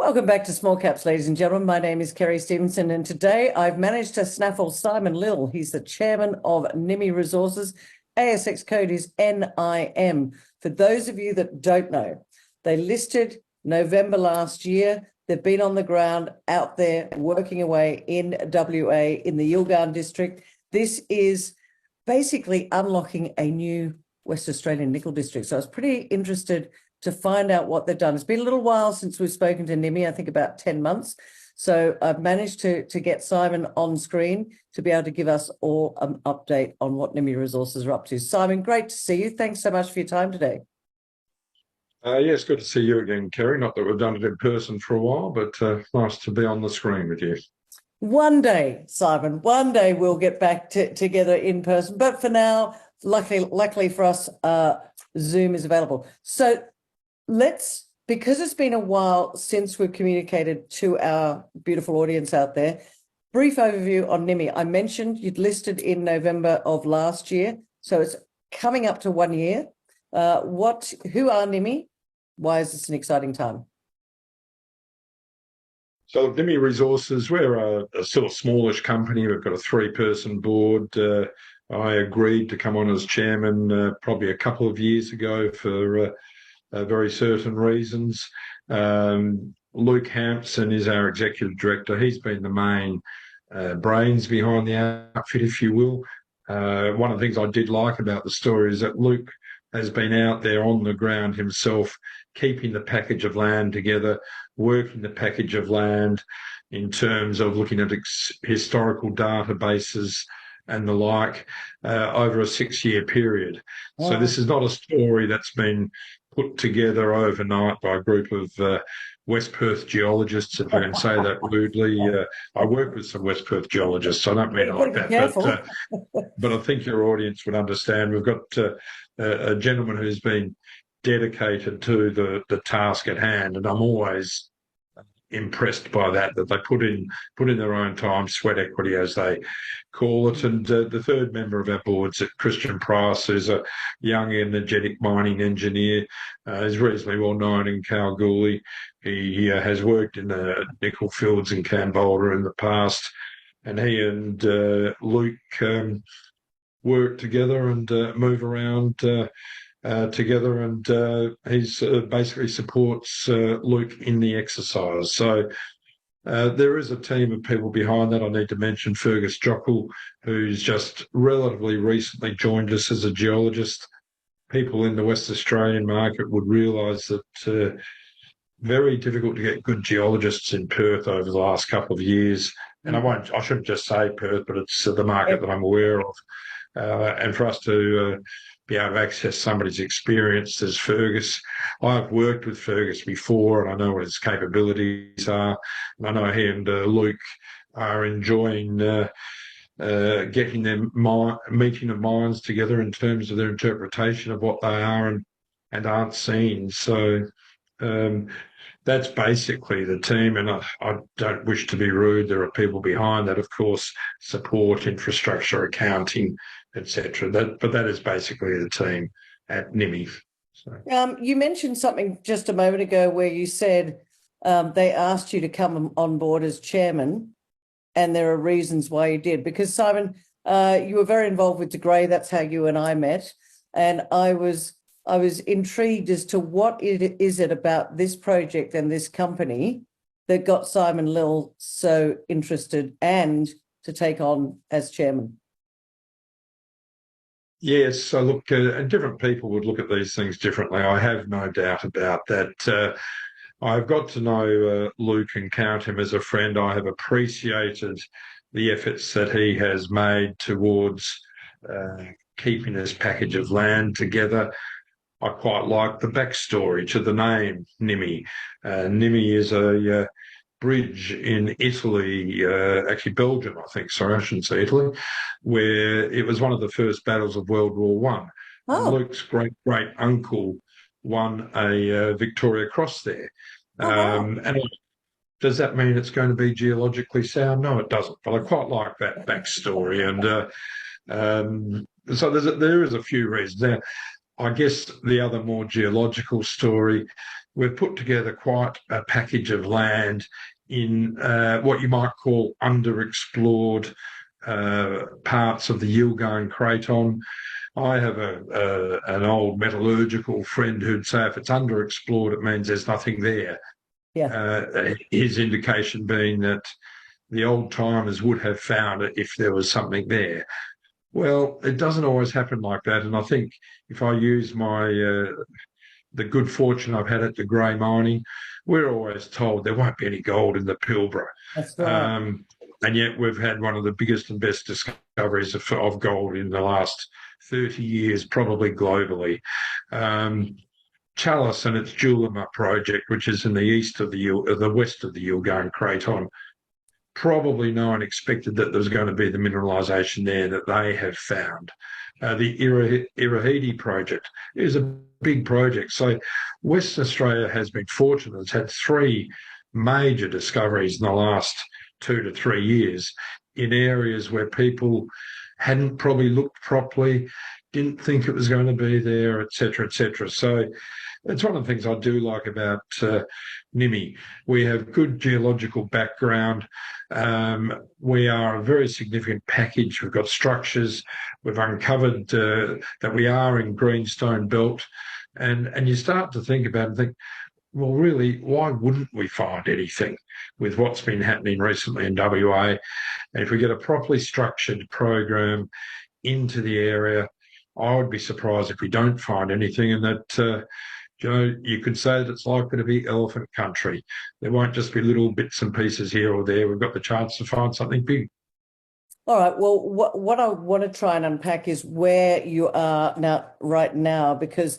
Welcome back to Small Caps, ladies and gentlemen. My name is Kerry Stevenson, and today I've managed to snaffle Simon Lill. He's the chairman of Nimy Resources. ASX code is NIM. For those of you that don't know, they listed November last year. They've been on the ground out there working away in WA in the Yilgarn district. This is basically unlocking a new West Australian nickel district. So I was pretty interested to find out what they've done. It's been a little while since we've spoken to Nimy, I think about 10 months. So I've managed to get Simon on screen to be able to give us all an update on what Nimy Resources are up to. Simon, great to see you. Thanks so much for your time today. Yes, good to see you again, Kerry. Not that we've done it in person for a while, but nice to be on the screen with you. One day, Simon, one day we'll get back together in person. But for now, luckily for us, Zoom is available. So because it's been a while since we've communicated to our beautiful audience out there, brief overview on Nimy. I mentioned you'd listed in November of last year, so it's coming up to 1 year. Who are Nimy? Why is this an exciting time? So Nimy Resources, we're a sort of smallish company. We've got a 3-person board. I agreed to come on as chairman probably a couple of years ago for very certain reasons. Luke Hampson is our executive director. He's been the main brains behind the outfit, if you will. One of the things I did like about the story is that Luke has been out there on the ground himself, keeping the package of land together, working the package of land in terms of looking at historical databases and the like over a 6-year period. Wow. So this is not a story that's been put together overnight by a group of West Perth geologists, if I can say that rudely. I work with some West Perth geologists, so I don't mean it like that. But I think your audience would understand. We've got a gentleman who's been dedicated to the task at hand, and I'm always impressed by that they put in their own time, sweat equity as they call it. And the third member of our board's Christian Price, who's a young energetic mining engineer. He's reasonably well known in Kalgoorlie. He has worked in the nickel fields in Kambolda in the past, and he and Luke work together and move around together, and he's basically supports Luke in the exercise. So there is a team of people behind that. I need to mention Fergus Jockle, who's just relatively recently joined us as a geologist. People in the West Australian market would realise that very difficult to get good geologists in Perth over the last couple of years. And I shouldn't just say Perth, but it's the market that I'm aware of. And for us to be able to access somebody's experience as Fergus. I've worked with Fergus before, and I know what his capabilities are. And I know he and Luke are enjoying getting their meeting of minds together in terms of their interpretation of what they are and aren't seen. So that's basically the team, and I don't wish to be rude. There are people behind that, of course, support, infrastructure, accounting, etc. But that is basically the team at Nimy. So. You mentioned something just a moment ago where you said they asked you to come on board as chairman, and there are reasons why you did. Because, Simon, you were very involved with De Grey. That's how you and I met. And I was intrigued as to what is it about this project and this company that got Simon Lill so interested and to take on as chairman. Yes, so look, and different people would look at these things differently. I have no doubt about that. I've got to know Luke and count him as a friend. I have appreciated the efforts that he has made towards keeping this package of land together. I quite like the backstory to the name Nimy. Nimy is a bridge in Italy, actually Belgium, I think. Sorry, I shouldn't say Italy, where it was one of the first battles of World War One. Oh. Luke's great uncle won a Victoria Cross there. And does that mean it's going to be geologically sound? No, it doesn't. But I quite like that backstory, and so there is a few reasons there. I guess the other more geological story we've put together quite a package of land in what you might call underexplored parts of the Yilgarn Craton. I have an old metallurgical friend who'd say if it's underexplored, it means there's nothing there. Yeah. His indication being that the old timers would have found it if there was something there. Well, it doesn't always happen like that. And I think if I use my the good fortune I've had at the Grey Mining, we're always told there won't be any gold in the Pilbara. That's right. And yet we've had one of the biggest and best discoveries of gold in the last 30 years, probably globally. Chalice and its Julima project, which is in the east of the west of the Yilgarn Craton, probably no one expected that there was going to be the mineralisation there that they have found. The Irahidi project is a big project. So Western Australia has been fortunate. It's had 3 major discoveries in the last 2 to 3 years in areas where people hadn't probably looked properly, didn't think it was going to be there, et cetera, et cetera. So it's one of the things I do like about Nimy. We have good geological background. We are a very significant package. We've got structures. We've uncovered that we are in greenstone belt. And you start to think about it and think, well, really, why wouldn't we find anything with what's been happening recently in WA? And if we get a properly structured program into the area, I would be surprised if we don't find anything, and that you could say that it's likely to be elephant country. There won't just be little bits and pieces here or there. We've got the chance to find something big. All right. Well, what I want to try and unpack is where you are right now, because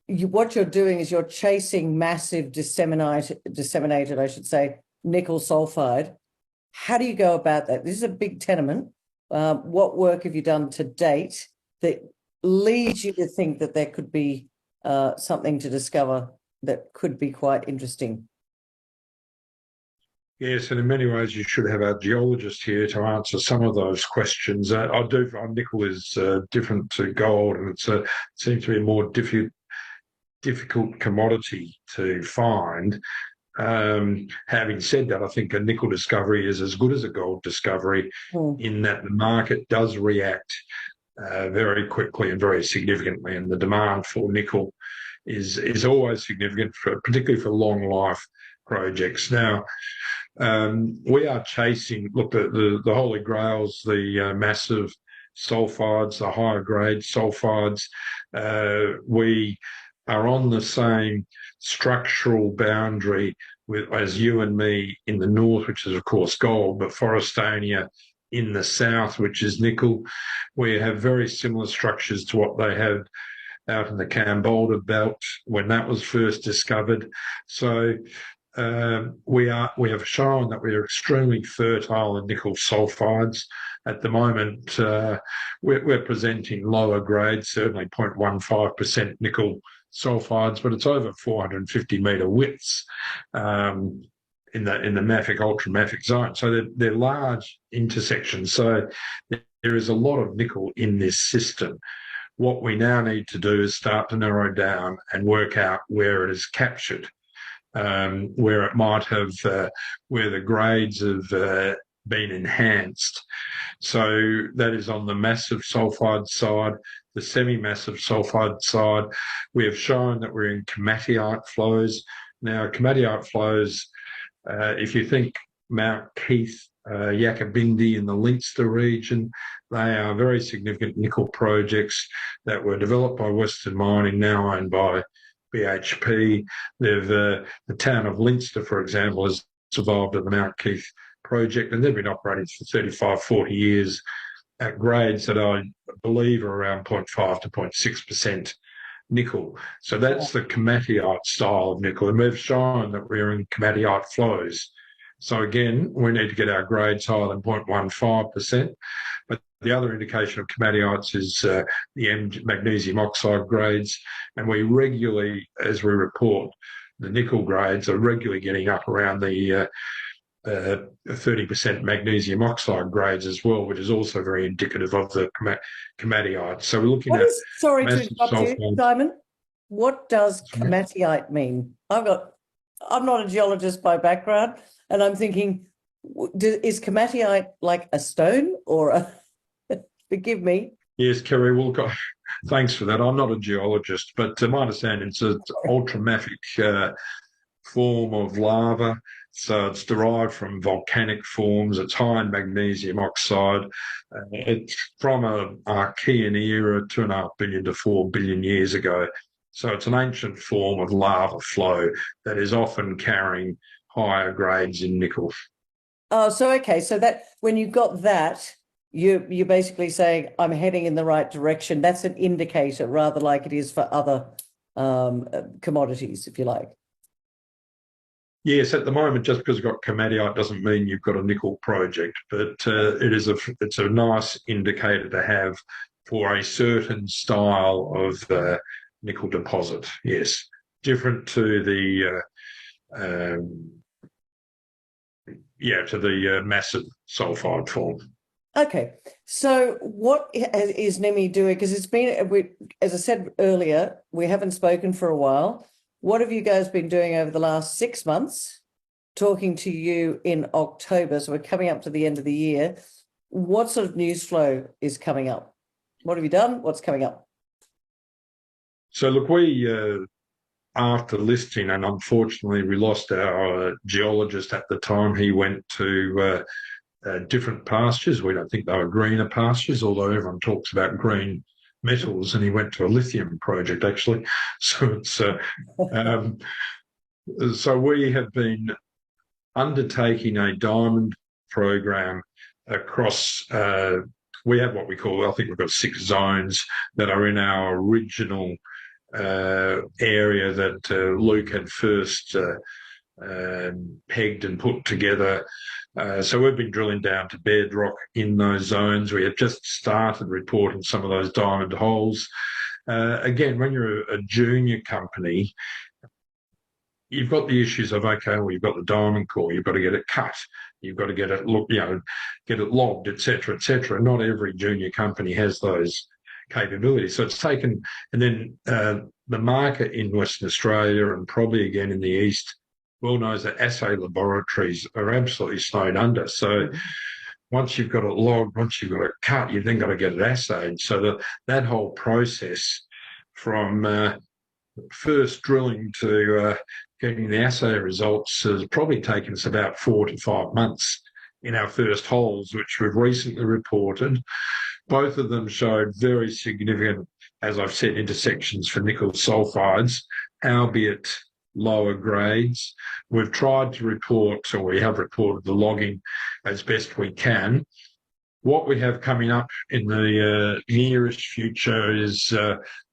what you're doing is you're chasing massive disseminated, I should say, nickel sulphide. How do you go about that? This is a big tenement. What work have you done to date that leads you to think that there could be something to discover that could be quite interesting? Yes, and in many ways you should have our geologist here to answer some of those questions. I do find nickel is different to gold, and it seems to be a more difficult commodity to find. Having said that, I think a nickel discovery is as good as a gold discovery in that the market does react very quickly and very significantly, and the demand for nickel is always significant, particularly for long life projects. Now, we are chasing, look, the holy grails, the massive sulphides, the higher grade sulphides. We are on the same structural boundary as you and me in the north, which is of course gold, but Forestania in the south, which is nickel. We have very similar structures to what they have out in the Cambolda belt when that was first discovered. So we have shown that we are extremely fertile in nickel sulphides. At the moment, we're presenting lower grades, certainly 0.15% nickel sulphides, but it's over 450 metre widths in the mafic, ultramafic zone. So they're large intersections. So there is a lot of nickel in this system. What we now need to do is start to narrow down and work out where it is captured, where it might have, where the grades have been enhanced. So that is on the massive sulphide side. The semi-massive sulphide side, we have shown that we're in komatiite flows. Now, komatiite flows, if you think Mount Keith, Yakabindi in the Leinster region, they are very significant nickel projects that were developed by Western Mining, now owned by BHP. The town of Leinster, for example, has survived at the Mount Keith project, and they've been operating for 35, 40 years at grades that I believe are around 0.5 to 0.6% nickel. So that's the komatiite style of nickel, and we've shown that we're in komatiite flows. So again, we need to get our grades higher than 0.15%. But the other indication of komatiites is the magnesium oxide grades, and we regularly, as we report, the nickel grades are regularly getting up around the 30% magnesium oxide grades as well, which is also very indicative of the komatiite. So we're looking at... Sorry to interrupt you, Simon. What does komatiite mean? I'm not a geologist by background, and I'm thinking, is komatiite like a stone or a, forgive me? Yes, Kerry, well, thanks for that. I'm not a geologist, but to my understanding, it's an ultramafic form of lava. So it's derived from volcanic forms. It's high in magnesium oxide. It's from a Archean era, 2.5 billion to 4 billion years ago. So it's an ancient form of lava flow that is often carrying higher grades in nickel. Oh, so okay, so that when you got that, you're basically saying I'm heading in the right direction. That's an indicator, rather like it is for other commodities, if you like. Yes, at the moment, just because you've got komatiite doesn't mean you've got a nickel project, but it's a nice indicator to have for a certain style of nickel deposit. Yes, different to the massive sulphide form. Okay, so what is Nimy doing? Because it's been, as I said earlier, we haven't spoken for a while. What have you guys been doing over the last 6 months? Talking to you in October, so we're coming up to the end of the year. What sort of news flow is coming up? What have you done? What's coming up? So look, we after listing, and unfortunately we lost our geologist at the time. He went to different pastures. We don't think they were greener pastures, although everyone talks about green metals, and he went to a lithium project actually. So it's so we have been undertaking a diamond program across. We have what we call, I think we've got 6 zones that are in our original area that Luke had first pegged and put together. So we've been drilling down to bedrock in those zones. We have just started reporting some of those diamond holes. Again, when you're a junior company, you've got the issues of, okay, well, you've got the diamond core, you've got to get it cut, you've got to get it get it logged, etc., etc. Not every junior company has those capabilities. So it's taken, and then the market in Western Australia and probably again in the East well knows that assay laboratories are absolutely snowed under. So once you've got it logged, once you've got it cut, you've then got to get it assayed. So that whole process from first drilling to getting the assay results has probably taken us about 4 to 5 months in our first holes, which we've recently reported. Both of them showed very significant, as I've said, intersections for nickel sulphides, albeit lower grades. We've tried to report, or we have reported the logging as best we can. What we have coming up in the nearest future is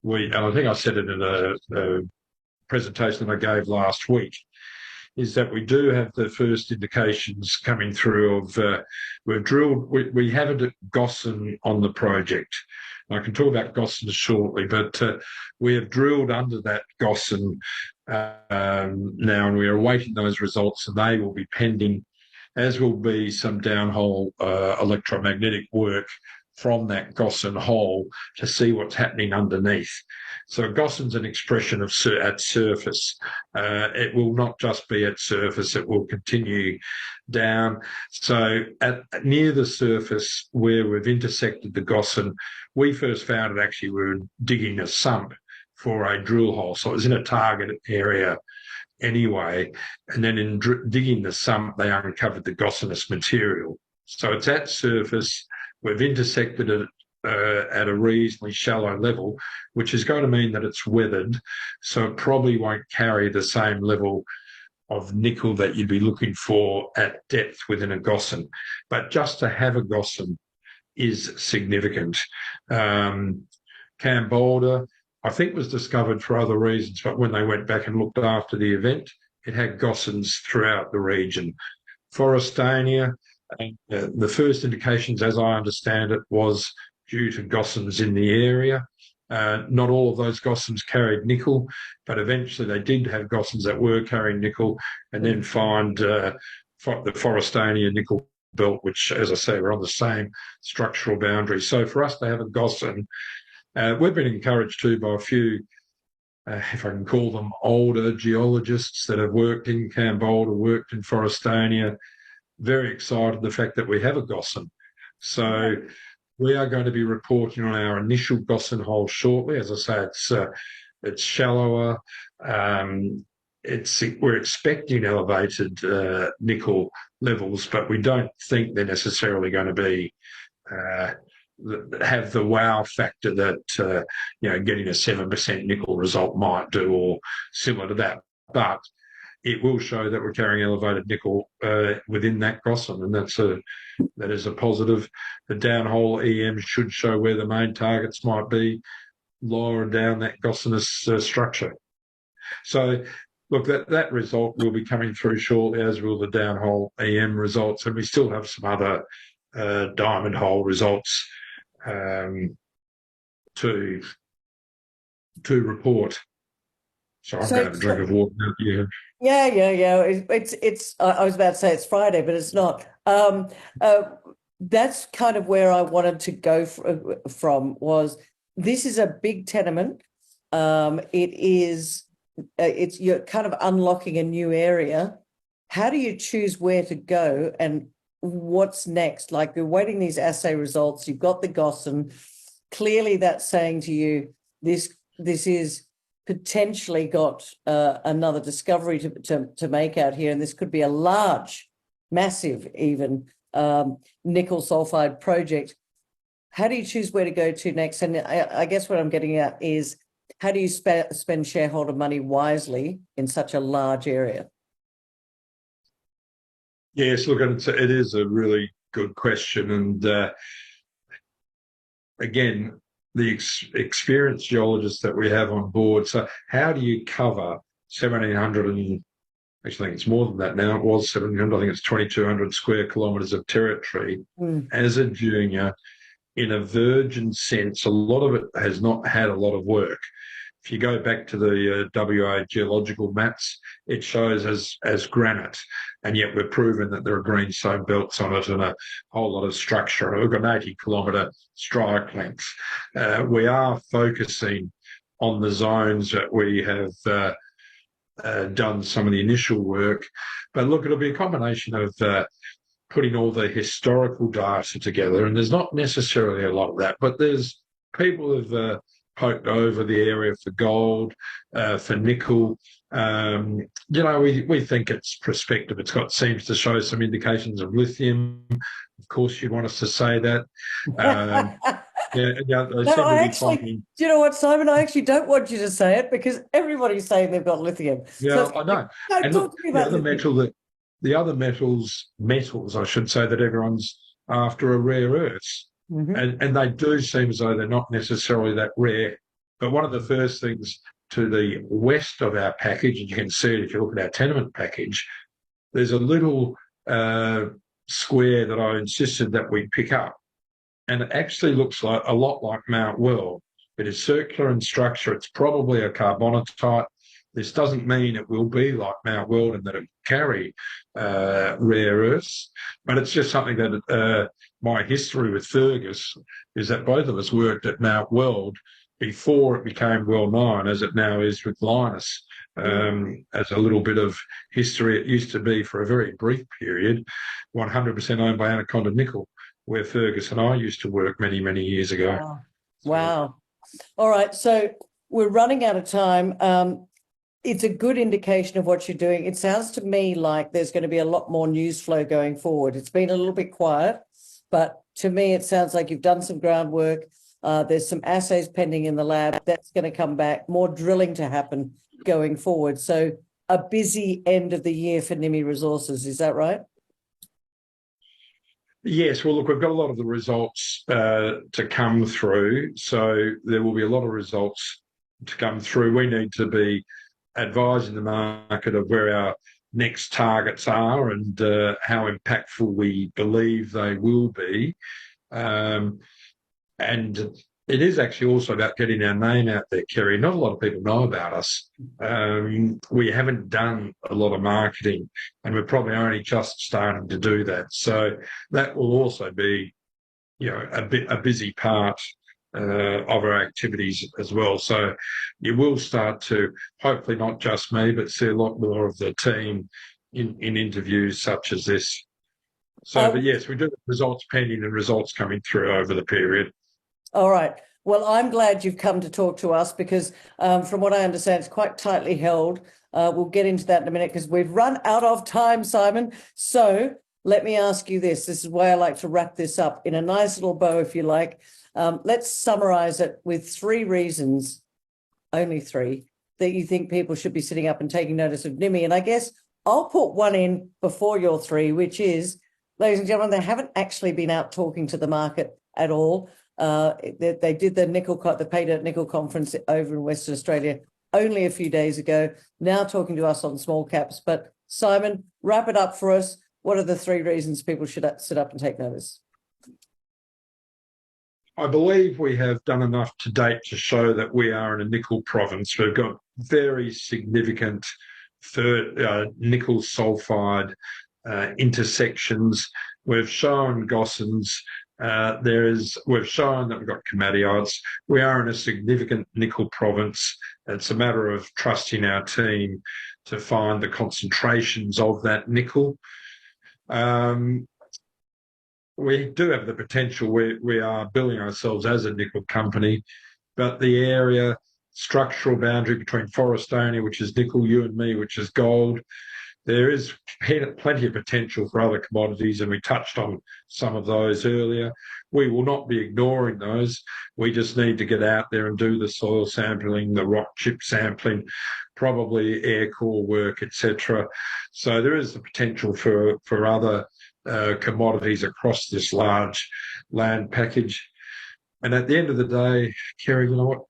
and I think I said it in a presentation that I gave last week, is that we do have the first indications coming through of we've drilled. We have a Gossan on the project. I can talk about Gossan shortly, but we have drilled under that Gossan now, and we are awaiting those results, and they will be pending, as will be some downhole electromagnetic work from that Gossan hole to see what's happening underneath. So Gossan's an expression of at surface. It will not just be at surface, it will continue down. So near the surface where we've intersected the Gossan, we first found it actually we were digging a sump for a drill hole. So it was in a target area anyway. And then in digging the sump, they uncovered the gossanous material. So it's at surface. We've intersected it at a reasonably shallow level, which is going to mean that it's weathered, so it probably won't carry the same level of nickel that you'd be looking for at depth within a Gossan. But just to have a Gossan is significant. Camboulder, I think, was discovered for other reasons, but when they went back and looked after the event, it had Gossans throughout the region. Forrestania, the first indications, as I understand it, was due to Gossans in the area. Not all of those Gossans carried nickel, but eventually they did have Gossans that were carrying nickel, and then find the Forrestania nickel belt, which, as I say, we're on the same structural boundary. So for us to have a Gossan, we've been encouraged too by a few if I can call them older geologists that have worked in Cambodia, worked in Forrestania, very excited the fact that we have a Gossan. So we are going to be reporting on our initial Gossan hole shortly. As I say, it's shallower. We're expecting elevated nickel levels, but we don't think they're necessarily going to be have the wow factor that getting a 7% nickel result might do, or similar to that. But it will show that we're carrying elevated nickel within that Gossan, and that is a positive. The downhole EM should show where the main targets might be lower down that gossanous structure. So, look, that result will be coming through shortly, as will the downhole EM results, and we still have some other diamond hole results to report. So I'm going to have a drink of water now. Yeah. It's. I was about to say it's Friday, but it's not. That's kind of where I wanted to go from. Was this is a big tenement? It's you're kind of unlocking a new area. How do you choose where to go and what's next? Like, you're waiting these assay results. You've got the Gossan. Clearly, that's saying to you this is potentially got another discovery to make out here, and this could be a large, massive, even nickel sulphide project. How do you choose where to go to next? And I guess what I'm getting at is, how do you spend shareholder money wisely in such a large area? Yes, look, it is a really good question, and again, the experienced geologists that we have on board. So how do you cover 1,700 and actually I think it's more than that now. It was 1,700. I think it's 2,200 square kilometres of territory as a junior in a virgin sense. A lot of it has not had a lot of work. If you go back to the WA geological maps, it shows as granite, and yet we're proven that there are greenstone belts on it and a whole lot of structure. We've got an 80-kilometre strike length. We are focusing on the zones that we have done some of the initial work. But look, it'll be a combination of putting all the historical data together, and there's not necessarily a lot of that, but there's people have poked over the area for gold, for nickel. We think it's prospective. Seems to show some indications of lithium. Of course, you'd want us to say that. Do you know what, Simon? I actually don't want you to say it, because everybody's saying they've got lithium. Yeah, so I know. And look, the other metals, I should say, that everyone's after are rare earths. And they do seem as though they're not necessarily that rare. But one of the first things to the west of our package, and you can see it if you look at our tenement package, there's a little square that I insisted that we pick up. And it actually looks like a lot like Mount Weld. It is circular in structure. It's probably a carbonatite. This doesn't mean it will be like Mount Weld and that it will carry rare earths, but it's just something that my history with Fergus is that both of us worked at Mount Weld before it became well known, as it now is with Linus. As a little bit of history, it used to be, for a very brief period, 100% owned by Anaconda Nickel, where Fergus and I used to work many, many years ago. Wow. All right, so we're running out of time. It's a good indication of what you're doing. It sounds to me like there's going to be a lot more news flow going forward. It's been a little bit quiet, but to me, it sounds like you've done some groundwork. There's some assays pending in the lab. That's going to come back. More drilling to happen going forward. So a busy end of the year for Nimy Resources. Is that right? Yes. Well, look, we've got a lot of the results to come through. So there will be a lot of results to come through. We need to be advising the market of where our next targets are and how impactful we believe they will be. And it is actually also about getting our name out there, Kerry. Not a lot of people know about us. We haven't done a lot of marketing, and we're probably only just starting to do that. So that will also be, a busy part of our activities as well. So you will start to, hopefully not just me, but see a lot more of the team in interviews such as this. So, but yes, we do have results pending and results coming through over the period. All right. Well, I'm glad you've come to talk to us because from what I understand, it's quite tightly held. We'll get into that in a minute because we've run out of time, Simon. So let me ask you this. This is why I like to wrap this up in a nice little bow, if you like. Let's summarize it with 3 reasons, only 3, that you think people should be sitting up and taking notice of Nimy. And I guess I'll put one in before your 3, which is, ladies and gentlemen, they haven't actually been out talking to the market at all. They did the Pay Dirt Nickel Conference over in Western Australia only a few days ago, now talking to us on small caps. But Simon, wrap it up for us. What are the 3 reasons people should sit up and take notice? I believe we have done enough to date to show that we are in a nickel province. We've got very significant nickel sulphide intersections. We've shown gossans. We've shown that we've got comadiotes. We are in a significant nickel province. It's a matter of trusting our team to find the concentrations of that nickel. We do have the potential. We are building ourselves as a nickel company, but the area, structural boundary between Forestania, which is nickel, you and me, which is gold, there is plenty of potential for other commodities, and we touched on some of those earlier. We will not be ignoring those. We just need to get out there and do the soil sampling, the rock chip sampling, probably air core work, etc. So there is the potential for other commodities across this large land package. And at the end of the day, Kerry, you know what?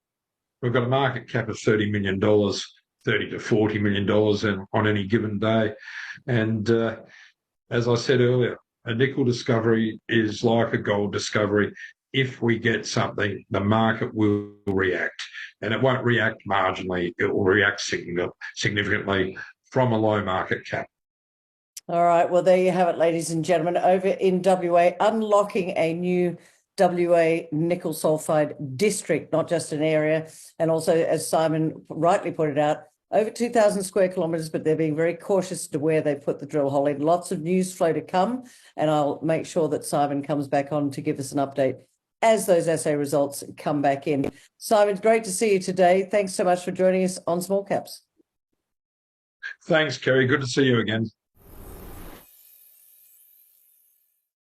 We've got a market cap of $30 million. $30 to $40 million on any given day. And as I said earlier, a nickel discovery is like a gold discovery. If we get something, the market will react. And it won't react marginally. It will react significantly from a low market cap. All right. Well, there you have it, ladies and gentlemen. Over in WA, unlocking a new WA nickel sulphide district, not just an area. And also, as Simon rightly pointed out, over 2,000 square kilometres, but they're being very cautious to where they put the drill hole in. Lots of news flow to come, and I'll make sure that Simon comes back on to give us an update as those assay results come back in. Simon, great to see you today. Thanks so much for joining us on Small Caps. Thanks, Kerry. Good to see you again.